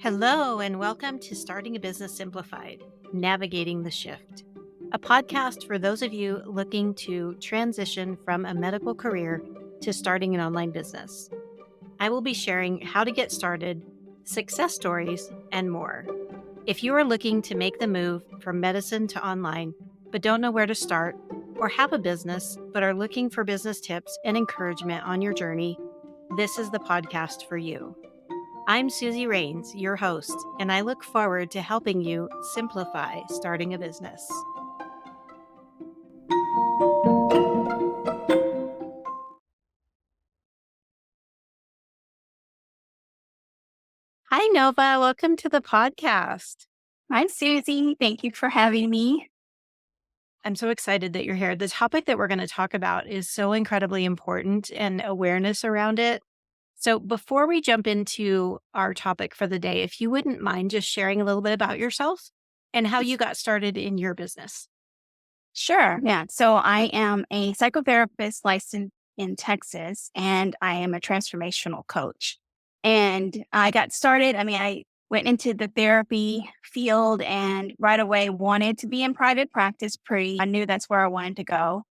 Hello, and welcome to Starting a Business Simplified, Navigating the Shift, a podcast for those of you looking to transition from a medical career to starting an online business. I will be sharing how to get started, success stories, and more. If you are looking to make the move from medicine to online, but don't know where to start, or have a business but are looking for business tips and encouragement on your journey, this is the podcast for you. I'm Susie Rains, your host, and I look forward to helping you simplify starting a business. Hi, Nova. Welcome to the podcast. Hi, Susie. Thank you for having me. I'm so excited that you're here. The topic that we're going to talk about is so incredibly important and awareness around it. So before we jump into our topic for the day, if you wouldn't mind just sharing a little bit about yourself and how you got started in your business. Sure. Yeah. So I am a psychotherapist licensed in Texas, and I am a transformational coach. And I got started. I went into the therapy field and right away wanted to be in private practice. I knew that's where I wanted to go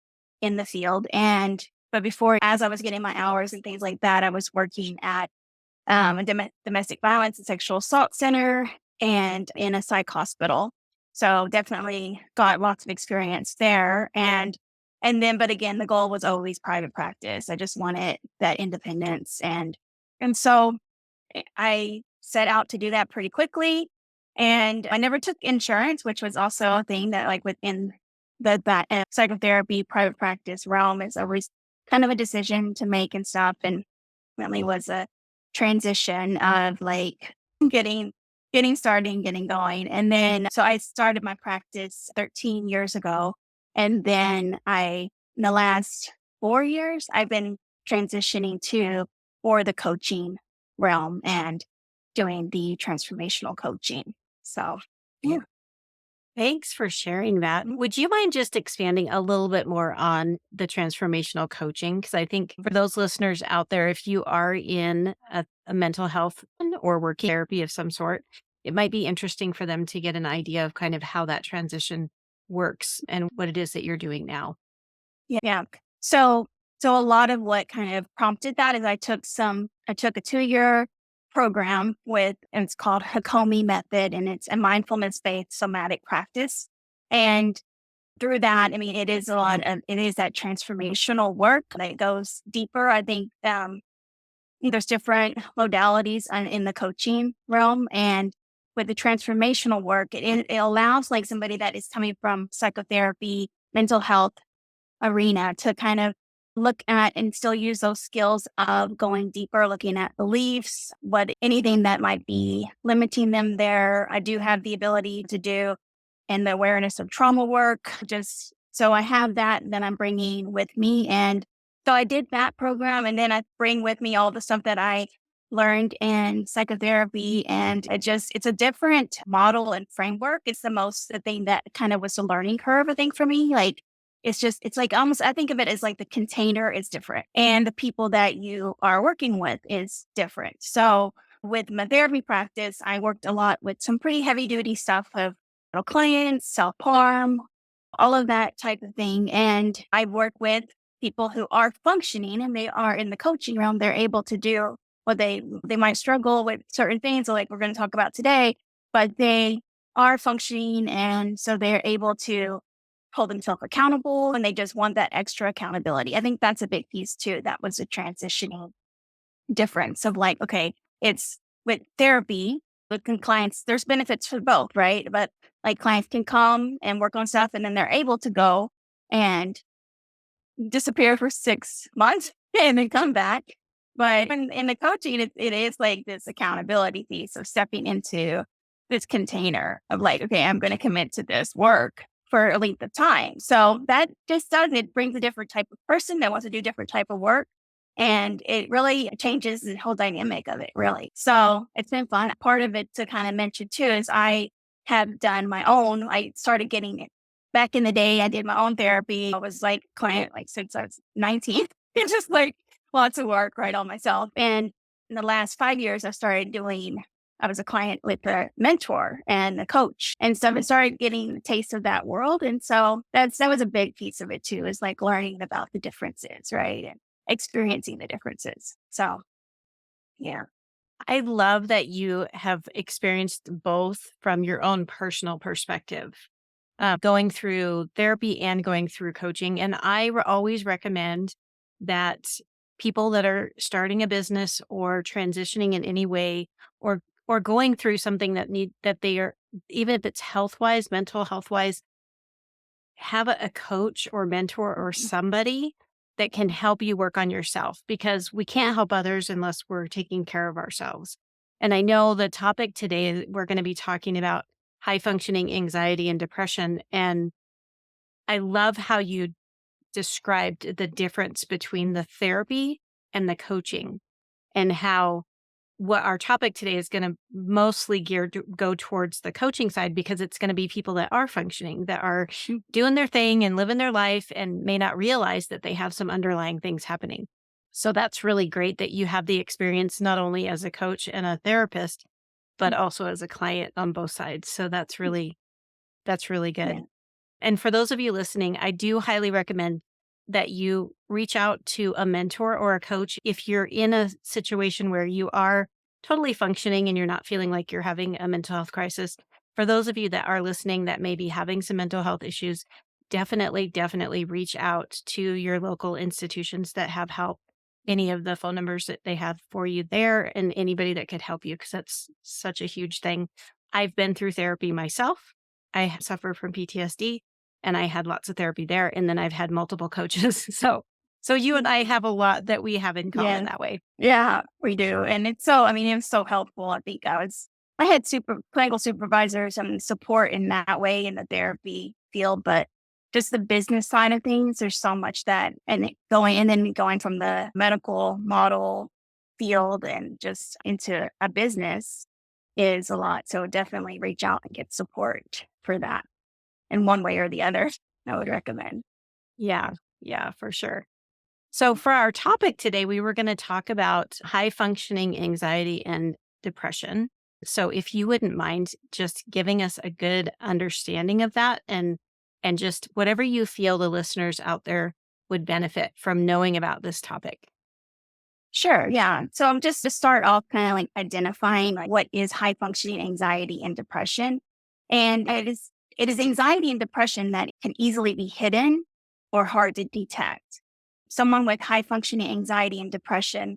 in the field. But before, as I was getting my hours and things like that, I was working at a domestic violence and sexual assault center and in a psych hospital. So definitely got lots of experience there. But again, the goal was always private practice. I just wanted that independence. And so I set out to do that pretty quickly. And I never took insurance, which was also a thing that like within that psychotherapy private practice realm is always kind of a decision to make and stuff. And really was a transition of like getting started and getting going. And then so I started my practice 13 years ago. And then in the last 4 years, I've been transitioning for the coaching realm and doing the transformational coaching. So yeah. Thanks for sharing that. Would you mind just expanding a little bit more on the transformational coaching? Because I think for those listeners out there, if you are in a mental health or working therapy of some sort, it might be interesting for them to get an idea of kind of how that transition works and what it is that you're doing now. Yeah. So a lot of what kind of prompted that is I took a 2-year program and it's called Hakomi method, and it's a mindfulness-based somatic practice. And through that, it is that transformational work that goes deeper. I think there's different modalities in the coaching realm, and with the transformational work, it allows like somebody that is coming from psychotherapy, mental health arena to kind of look at and still use those skills of going deeper, looking at beliefs, anything that might be limiting them there. I do have the ability to do and the awareness of trauma work. Just so I have that I'm bringing with me. And so I did that program, and then I bring with me all the stuff that I learned in psychotherapy. And it's a different model and framework. It's the thing that kind of was a learning curve, I think, for me. Like, it's like almost, I think of it as like the container is different and the people that you are working with is different. So with my therapy practice, I worked a lot with some pretty heavy duty stuff of clients, self-harm, all of that type of thing. And I work with people who are functioning and they are in the coaching realm. They're able to do what they might struggle with certain things like we're going to talk about today, but they are functioning. And so they're able to hold themselves accountable and they just want that extra accountability. I think that's a big piece too. That was a transitioning difference of like, okay, it's with therapy, with clients, there's benefits for both, right? But like clients can come and work on stuff and then they're able to go and disappear for 6 months and then come back. But in the coaching, it is like this accountability piece of stepping into this container of like, okay, I'm going to commit to this work for a length of time. So that it brings a different type of person that wants to do different type of work. And it really changes the whole dynamic of it, really. So it's been fun. Part of it to kind of mention too is I have done my own. I started getting it back in the day. I did my own therapy. I was like client like since I was 19. It's just like lots of work right on myself. And in the last 5 years, I started doing I was a client with a mentor and a coach. And so I started getting a taste of that world. And so that was a big piece of it too, is like learning about the differences, right? And experiencing the differences. So yeah. I love that you have experienced both from your own personal perspective, going through therapy and going through coaching. And always recommend that people that are starting a business or transitioning in any way, or going through something that they are, even if it's health wise, mental health wise, have a coach or mentor or somebody that can help you work on yourself, because we can't help others unless we're taking care of ourselves. And I know the topic today, we're going to be talking about high functioning anxiety and depression. And I love how you described the difference between the therapy and the coaching, and how what our topic today is going to mostly go towards the coaching side, because it's going to be people that are functioning, that are doing their thing and living their life and may not realize that they have some underlying things happening. So that's really great that you have the experience not only as a coach and a therapist, but also as a client on both sides. So that's really Yeah. good. And for those of you listening, I do highly recommend that you reach out to a mentor or a coach if you're in a situation where you are totally functioning and you're not feeling like you're having a mental health crisis. For those of you that are listening that may be having some mental health issues, definitely reach out to your local institutions that have help. Any of the phone numbers that they have for you there, and anybody that could help you, because that's such a huge thing. I've been through therapy myself. I suffer from PTSD, and I had lots of therapy there, and then I've had multiple coaches. So you and I have a lot that we have in common Yeah. that way. Yeah, we do. And it was so helpful. I had clinical supervisors and support in that way in the therapy field, but just the business side of things, there's so much that, and then going from the medical model field and just into a business is a lot. So definitely reach out and get support for that in one way or the other. I would recommend. Yeah, yeah, for sure. So for our topic today, we were going to talk about high functioning anxiety and depression. So if you wouldn't mind just giving us a good understanding of that, and just whatever you feel the listeners out there would benefit from knowing about this topic. Sure. Yeah. So I'm just to start off kind of like identifying like what is high functioning anxiety and depression. And it is anxiety and depression that can easily be hidden or hard to detect. Someone with high functioning anxiety and depression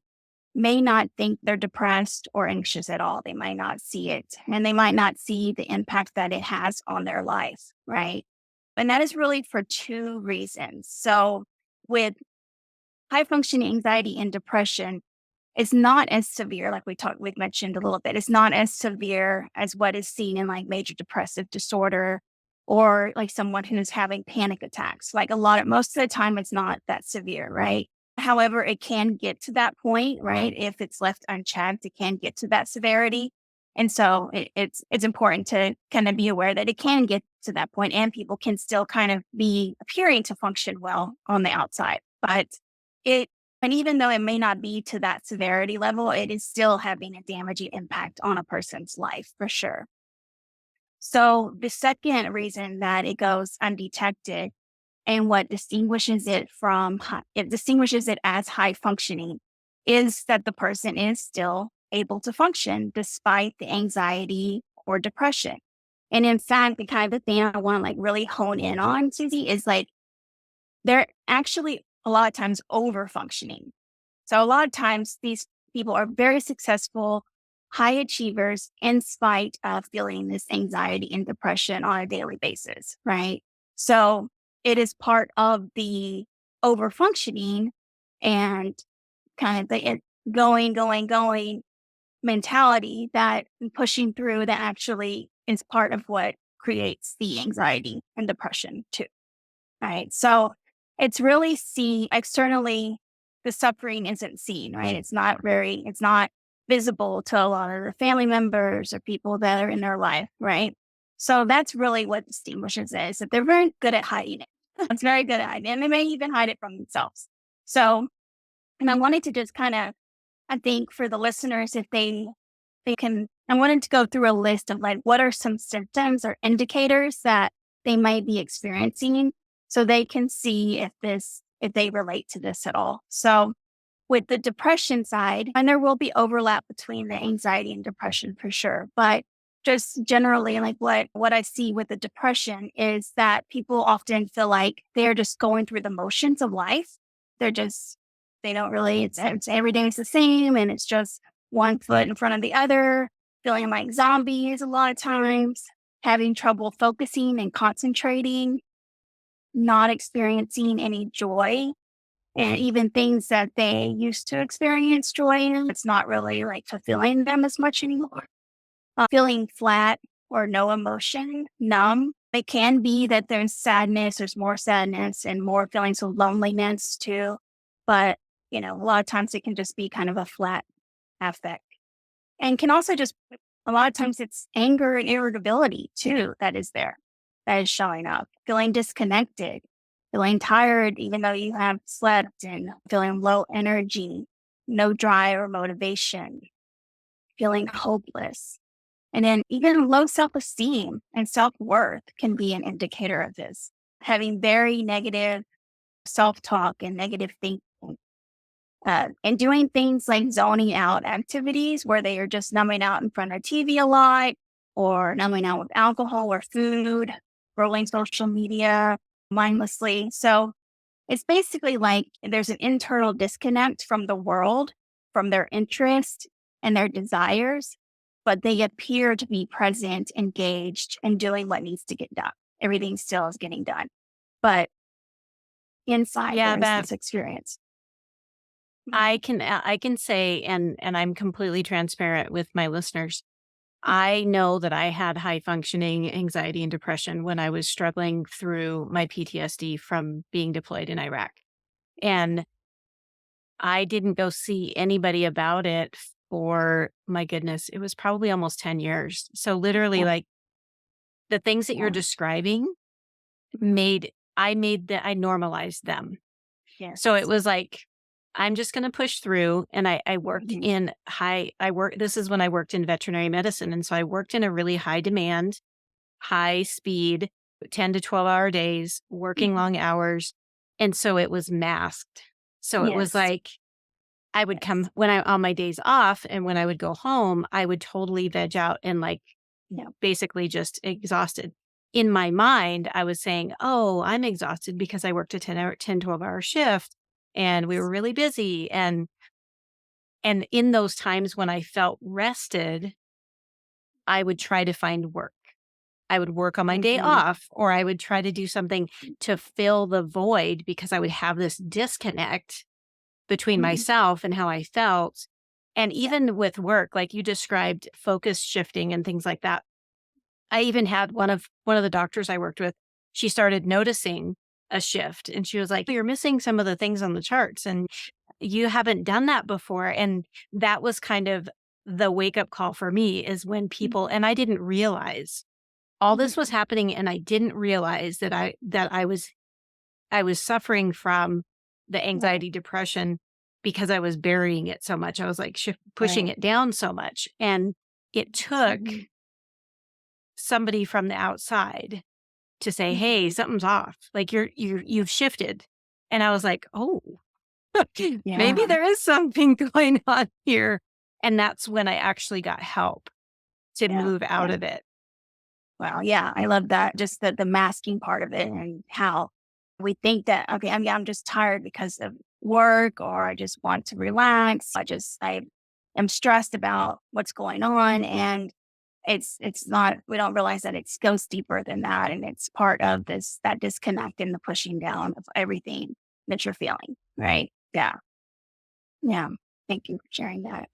may not think they're depressed or anxious at all. They might not see it, and they might not see the impact that it has on their life. Right. And that is really for two reasons. So with high functioning anxiety and depression, it's not as severe, like we mentioned a little bit. It's not as severe as what is seen in like major depressive disorder or like someone who's having panic attacks. Like most of the time, it's not that severe, right? However, it can get to that point, right? If it's left unchecked, it can get to that severity. And so it's important to kind of be aware that it can get to that point, and people can still kind of be appearing to function well on the outside. But it and even though it may not be to that severity level, it is still having a damaging impact on a person's life for sure. So the second reason that it goes undetected and what distinguishes it as high functioning is that the person is still able to function despite the anxiety or depression. And in fact, the kind of thing I want to like really hone in on, Susie, is like they're actually a lot of times over functioning. So a lot of times these people are very successful, high achievers in spite of feeling this anxiety and depression on a daily basis, right? So it is part of the over functioning and kind of going mentality that pushing through that actually is part of what creates the anxiety and depression too. Right. So it's really seen externally, the suffering isn't seen, right? It's not visible to a lot of the family members or people that are in their life, right? So that's really what distinguishes it, is that they're very good at hiding it. It's very good at hiding it, and they may even hide it from themselves. So, and I wanted to just kind of, I think for the listeners, if they can I wanted to go through a list of like, what are some symptoms or indicators that they might be experiencing so they can see if they relate to this at all. So with the depression side, and there will be overlap between the anxiety and depression for sure, but just generally like what I see with the depression is that people often feel like they're just going through the motions of life. They're just they don't really it's every day is the same and it's just one foot in front of the other, feeling like zombies a lot of times, having trouble focusing and concentrating, not experiencing any joy, and even things that they used to experience joy in, it's not really like fulfilling them as much anymore. Feeling flat or no emotion, numb. It can be that there's more sadness and more feelings of loneliness too. But, a lot of times it can just be kind of a flat affect. And can also just, a lot of times it's anger and irritability too that is showing up. Feeling disconnected, feeling tired, even though you have slept, and feeling low energy, no drive or motivation, feeling hopeless. And then even low self esteem and self worth can be an indicator of this. Having very negative self talk and negative thinking. And doing things like zoning out activities where they are just numbing out in front of TV a lot, or numbing out with alcohol or food, scrolling social media mindlessly. So it's basically like there's an internal disconnect from the world, from their interest and their desires, but they appear to be present, engaged, and doing what needs to get done. Everything still is getting done. But inside Yeah, there is that this experience. I can say, and I'm completely transparent with my listeners. I know that I had high functioning anxiety and depression when I was struggling through my PTSD from being deployed in Iraq. And I didn't go see anybody about it for, my goodness, it was probably almost 10 years. So literally, Yeah. like, the things that you're Yeah. describing I normalized them. So it Yes. was like, I'm just going to push through. And I worked Mhm. in this is when I worked in veterinary medicine. And so I worked in a really high demand, high speed, 10 to 12-hour days, working Mhm. long hours. And so it was masked. So it was Yes. like, I would Yes. come on my days off, and when I would go home, I would totally veg out and, like, Yeah. basically just exhausted. In my mind, I was saying, "Oh, I'm exhausted because I worked a 12-hour shift and we were really busy." And in those times when I felt rested, I would try to find work. I would work on my day Mhm. off, or I would try to do something to fill the void because I would have this disconnect between Mhm. myself and how I felt. And Yeah. even with work, like you described, focus shifting and things like that. I even had one of the doctors I worked with, she started noticing a shift, and she was like, "You're missing some of the things on the charts and you haven't done that before." And that was kind of the wake up call for me, is when people, Mhm. and I didn't realize all this was Mhm. happening, and I didn't realize that I was suffering from the Right. anxiety depression because I was burying it so much. I was like pushing Right. it down so much. And it took Mhm. somebody from the outside to say, "Hey, Mhm. something's off. Like you've shifted." And I was like, "Oh, maybe Yeah. there is something going on here." And that's when I actually got help to Yeah. move out Yeah. of it. Wow. Yeah. I love that. Just the masking part of it and how we think that, okay, I'm just tired because of work, or I just want to relax. I am stressed about what's going on. And it's not, we don't realize that it goes deeper than that. And it's part of that disconnect and the pushing down of everything that you're feeling. Right. Yeah. Yeah. Thank you for sharing that.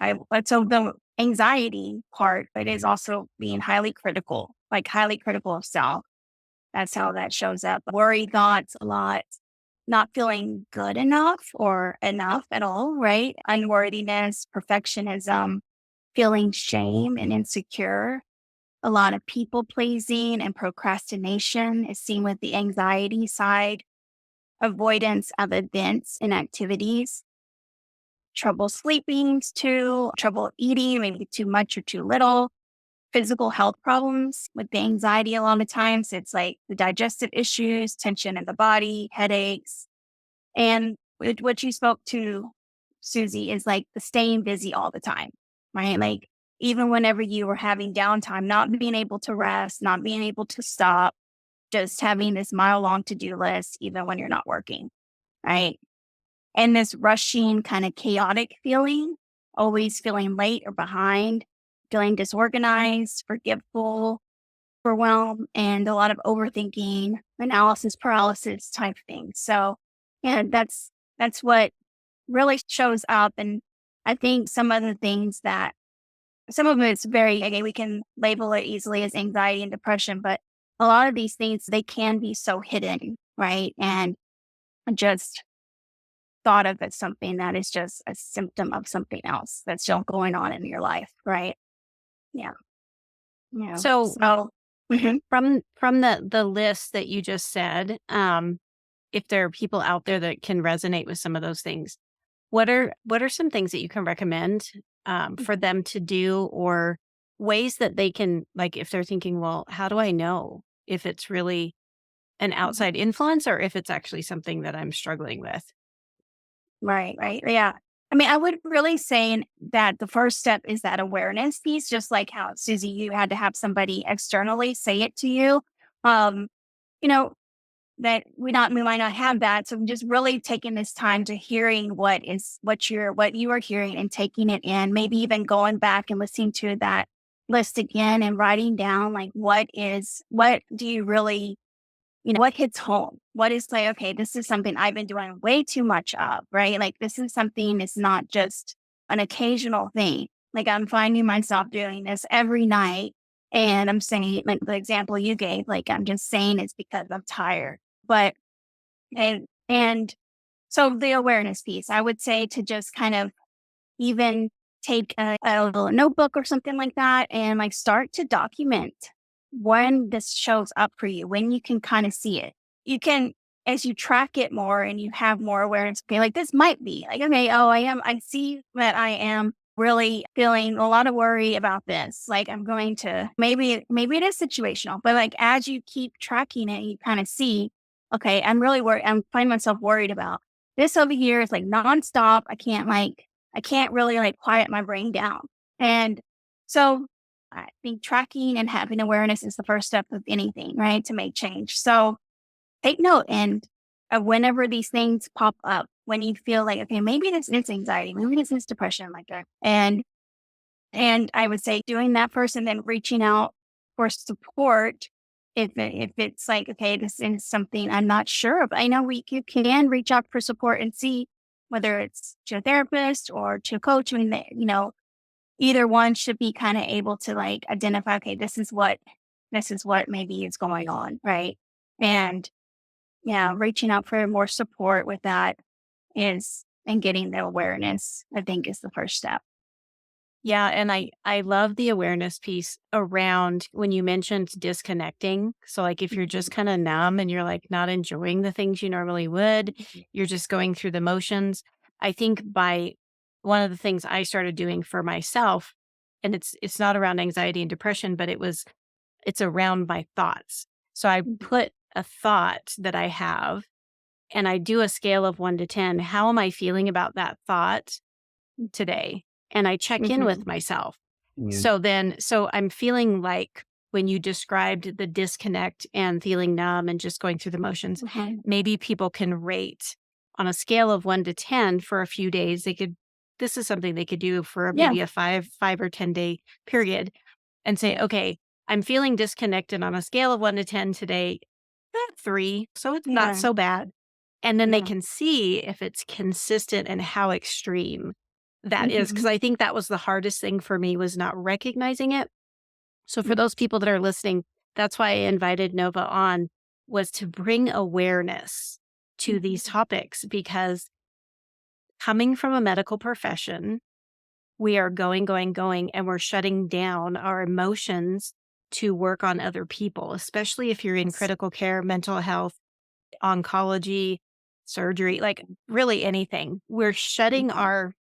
So the anxiety part, it is also being highly critical, like highly critical of self. That's how that shows up. Worry thoughts a lot, not feeling good enough or enough at all, right? Unworthiness, perfectionism, feeling shame and insecure. A lot of people pleasing and procrastination is seen with the anxiety side, avoidance of events and activities, trouble sleeping too, trouble eating, maybe too much or too little, physical health problems with the anxiety. A lot of times it's like the digestive issues, tension in the body, headaches. And what you spoke to, Susie, is like the staying busy all the time, right? Like even whenever you were having downtime, not being able to rest, not being able to stop, just having this mile long to do list, even when you're not working, right? And this rushing, kind of chaotic feeling, always feeling late or behind, feeling disorganized, forgetful, overwhelmed, and a lot of overthinking, analysis paralysis type things. So, yeah, that's what really shows up. And I think some of the things that some of it's very again, we can label it easily as anxiety and depression, but a lot of these things they can be so hidden, right? And just thought of as something that is just a symptom of something else that's still going on in your life, right? Yeah. Yeah. So So mhm. from the list that you just said, if there are people out there that can resonate with some of those things, what are some things that you can recommend for them to do, or ways that they can, like, if they're thinking, well, how do I know if it's really an outside influence or if it's actually something that I'm struggling with? Right, right. Yeah. I mean, I would really say that the first step is that awareness piece, just like how Susie, you had to have somebody externally say it to you. Um, you know, that we might not have that. So just really taking this time to hearing what you are hearing and taking it in, maybe even going back and listening to that list again and writing down like what do you really what hits home? What is like, okay, this is something I've been doing way too much of, right? Like this is something, it's not just an occasional thing. Like I'm finding myself doing this every night. And I'm saying, like the example you gave, like I'm just saying it's because I'm tired. But and so the awareness piece, I would say to just kind of even take a little notebook or something like that and like start to document when this shows up for you, when you can kind of see it. You can, as you track it more and you have more awareness, okay, like this might be like, okay, oh, I see that I am really feeling a lot of worry about this. Like I'm going to, maybe it is situational, but like as you keep tracking it, you kind of see, okay, I'm really worried. I'm finding myself worried about this over here. It's like nonstop. I can't really like quiet my brain down. And so I think tracking and having awareness is the first step of anything, right? To make change. So take note and whenever these things pop up, when you feel like, okay, maybe this is anxiety, maybe this is depression like that. And I would say doing that first and then reaching out for support if it's like, okay, this is something I'm not sure of. I know you can reach out for support and see whether it's to a therapist or to a coach. I mean, either one should be kind of able to like identify, okay, this is what maybe is going on, right? And yeah, reaching out for more support with that is and getting the awareness, I think is the first step. Yeah, and I love the awareness piece around when you mentioned disconnecting. So like if you're just kind of numb and you're like not enjoying the things you normally would, you're just going through the motions. I think by one of the things I started doing for myself, and it's not around anxiety and depression, but it's around my thoughts. So I put a thought that I have and I do a scale of 1 to 10. How am I feeling about that thought today? And I check in Mm-hmm. with myself. Yeah. So I'm feeling like when you described the disconnect and feeling numb and just going through the motions, Hmm. maybe people can rate on a scale of 1 to 10 for a few days. This is something they could do for Yeah. maybe a 5 or 10 day period and say, okay, I'm feeling disconnected on a scale of 1 to 10 today, 3. So it's not Yeah. so bad. And then they Yeah. can see if it's consistent and how extreme that is. Hmm. Cause I think that was the hardest thing for me, was not recognizing it. So for those people that are listening, that's why I invited Nova on, was to bring awareness to these topics, because coming from a medical profession, we are going, going, going, and we're shutting down our emotions to work on other people, especially if you're in Yes. critical care, mental health, oncology, surgery, like really anything. We're shutting off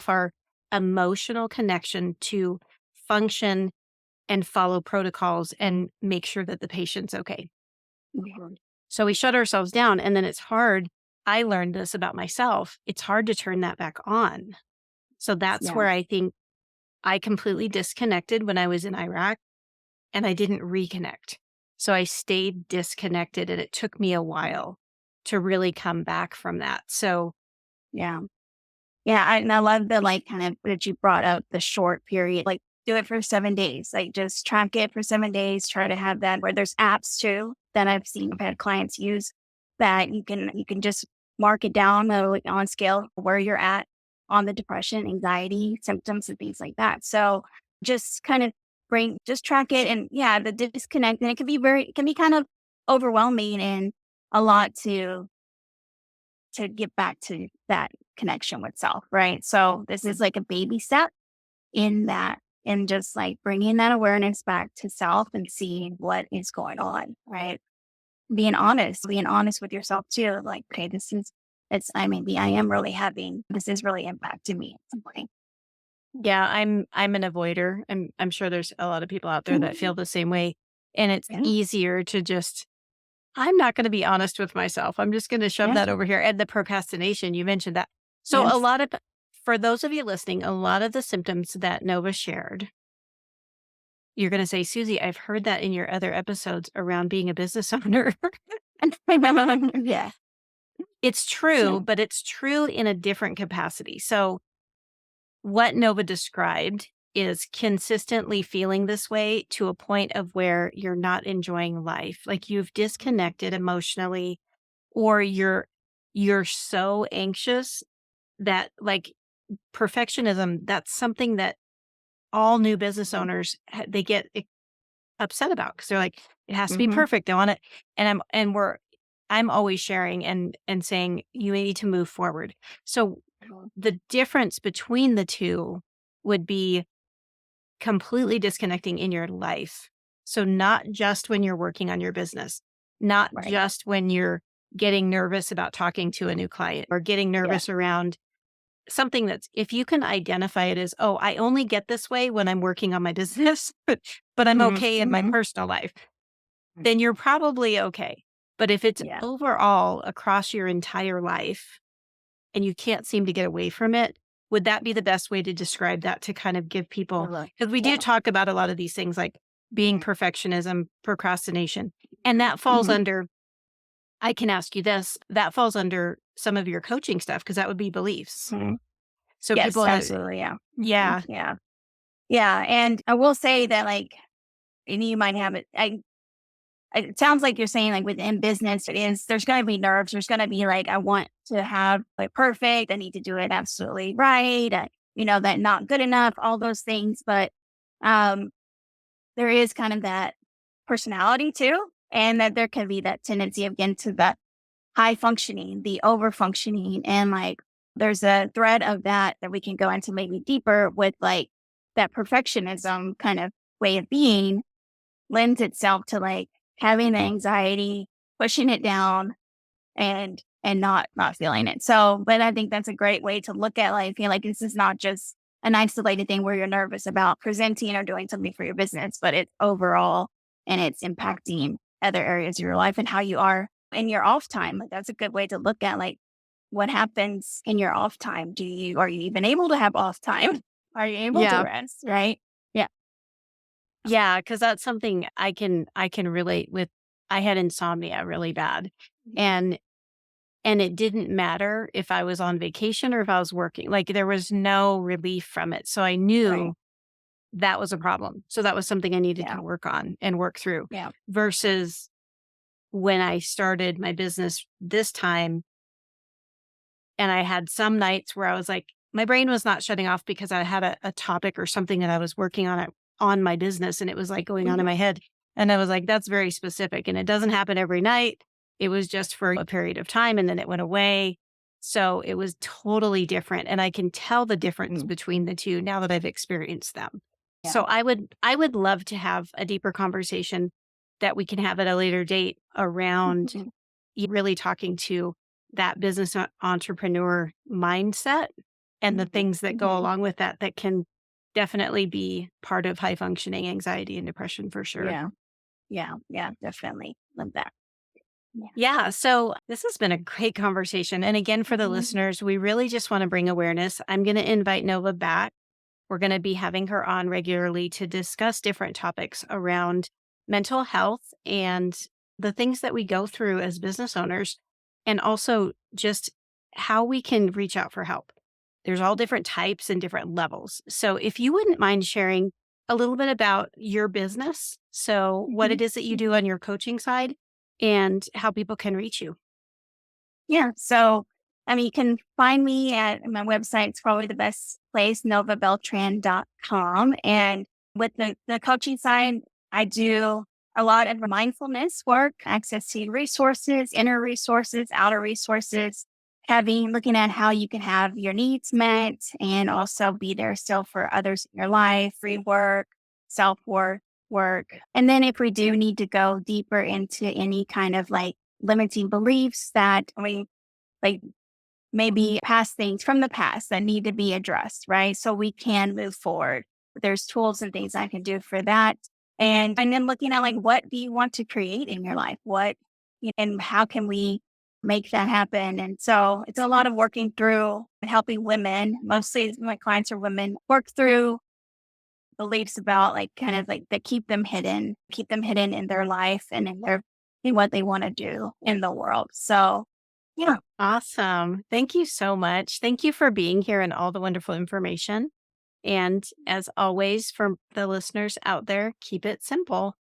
our emotional connection to function and follow protocols and make sure that the patient's okay. Mhm. So we shut ourselves down, and then it's hard. I learned this about myself. It's hard to turn that back on. So that's Yeah. where I think I completely disconnected when I was in Iraq, and I didn't reconnect. So I stayed disconnected, and it took me a while to really come back from that. So Yeah. Yeah, and I love the, like, kind of that you brought up the short period, like, do it for 7 days, like, just track it for 7 days, try to have that where there's apps too that I've had clients use that you can just mark it down, like, on scale where you're at on the depression, anxiety symptoms, and things like that. So, just kind of just track it and, yeah, the disconnect, and it can be kind of overwhelming and a lot to get back to that connection with self, right? So this is like a baby step in that, and just like bringing that awareness back to self and seeing what is going on, right? Being honest with yourself too. Like, okay, maybe I am really this is really impacting me at some point. yeah, I'm an avoider. I'm sure there's a lot of people out there that feel the same way. And it's Yeah. easier to just, I'm not going to be honest with myself. I'm just going to shove Yeah. that over here. And the procrastination, you mentioned that. So Yes. for those of you listening, a lot of the symptoms that Nova shared, you're going to say, Susie, I've heard that in your other episodes around being a business owner. Yeah. It's true, So, but it's true in a different capacity. So what Nova described is consistently feeling this way to a point of where you're not enjoying life. Like you've disconnected emotionally, or you're so anxious that, like, perfectionism, that's something that all new business owners they get upset about, because they're like, it has to be mhm. perfect. I want it. I'm always sharing and saying you need to move forward. So the difference between the two would be completely disconnecting in your life. So not just when you're working on your business, not Right. just when you're getting nervous about talking to a new client or getting Yeah. nervous around something that's, if you can identify it as, oh, I only get this way when I'm working on my business, but I'm Mhm. okay in my Mhm. personal life, then you're probably okay. But if it's Yeah. overall across your entire life and you can't seem to get away from it, would that be the best way to describe that, to kind of give people, Totally. because we do Yeah. talk about a lot of these things like being perfectionism, procrastination, and that falls Mhm. under, I can ask you this, that falls under some of your coaching stuff, because that would be beliefs. Mhm. So Yes, people have, absolutely. Yeah. Mhm. yeah, Yeah. Yeah, and I will say that, like, and you might have it. It sounds like you're saying, like, within business, there's going to be nerves. There's going to be like, I want to have like perfect. I need to do it absolutely right. That not good enough. All those things, but um, there is kind of that personality too, and that there can be that tendency again to the high functioning, the over functioning, and like there's a thread of that we can go into maybe deeper with like that perfectionism kind of way of being lends itself to like having the anxiety, pushing it down and not feeling it. So, but I think that's a great way to look at life. Like this is not just an isolated thing where you're nervous about presenting or doing something for your business, but it's overall and it's impacting other areas of your life and how you are in your off time. Like that's a good way to look at like what happens in your off time. Are you even able to have off time? Are you able to yeah, rest? Right. Yeah. yeah, because that's something I can relate with. I had insomnia really bad, and it didn't matter if I was on vacation or if I was working. Like there was no relief from it. So I Right. knew that was a problem. So that was something I needed Yeah. to work on and work through, Yeah. versus when I started my business this time, and I had some nights where I was like, my brain was not shutting off because I had a topic or something that I was working on my business, and it was like going on in Mhm. my head. And I was like, that's very specific. And it doesn't happen every night. It was just for a period of time and then it went away. So it was totally different. And I can tell the difference Mhm. between the two now that I've experienced them. Yeah. So I would love to have a deeper conversation that we can have at a later date around Mhm. really talking to that business entrepreneur mindset and the Mhm. things that go Mhm. along with that, that can definitely be part of high functioning anxiety and depression for sure. Yeah. Yeah. Yeah. Definitely. Love that. Yeah. Yeah. So this has been a great conversation. And again, for the Mhm. listeners, we really just want to bring awareness. I'm going to invite Nova back. We're going to be having her on regularly to discuss different topics around mental health and the things that we go through as business owners, and also just how we can reach out for help. There's all different types and different levels. So if you wouldn't mind sharing a little bit about your business, so what Mhm. it is that you do on your coaching side and how people can reach you. Yeah. So, I mean, you can find me at my website. It's probably the best place, novabeltran.com. And with the coaching side, I do a lot of mindfulness work, access to resources, inner resources, outer resources, looking at how you can have your needs met and also be there still for others in your life, free work, self work. And then if we do need to go deeper into any kind of like limiting beliefs that like maybe past things from the past that need to be addressed, right? So we can move forward. There's tools and things I can do for that. And then looking at like what do you want to create in your life? And how can we make that happen? And so it's a lot of working through and helping women, mostly my clients are women, work through beliefs about like kind of like that keep them hidden in their life and in what they want to do in the world. So yeah. Awesome. Thank you so much. Thank you for being here and all the wonderful information. And as always, for the listeners out there, keep it simple.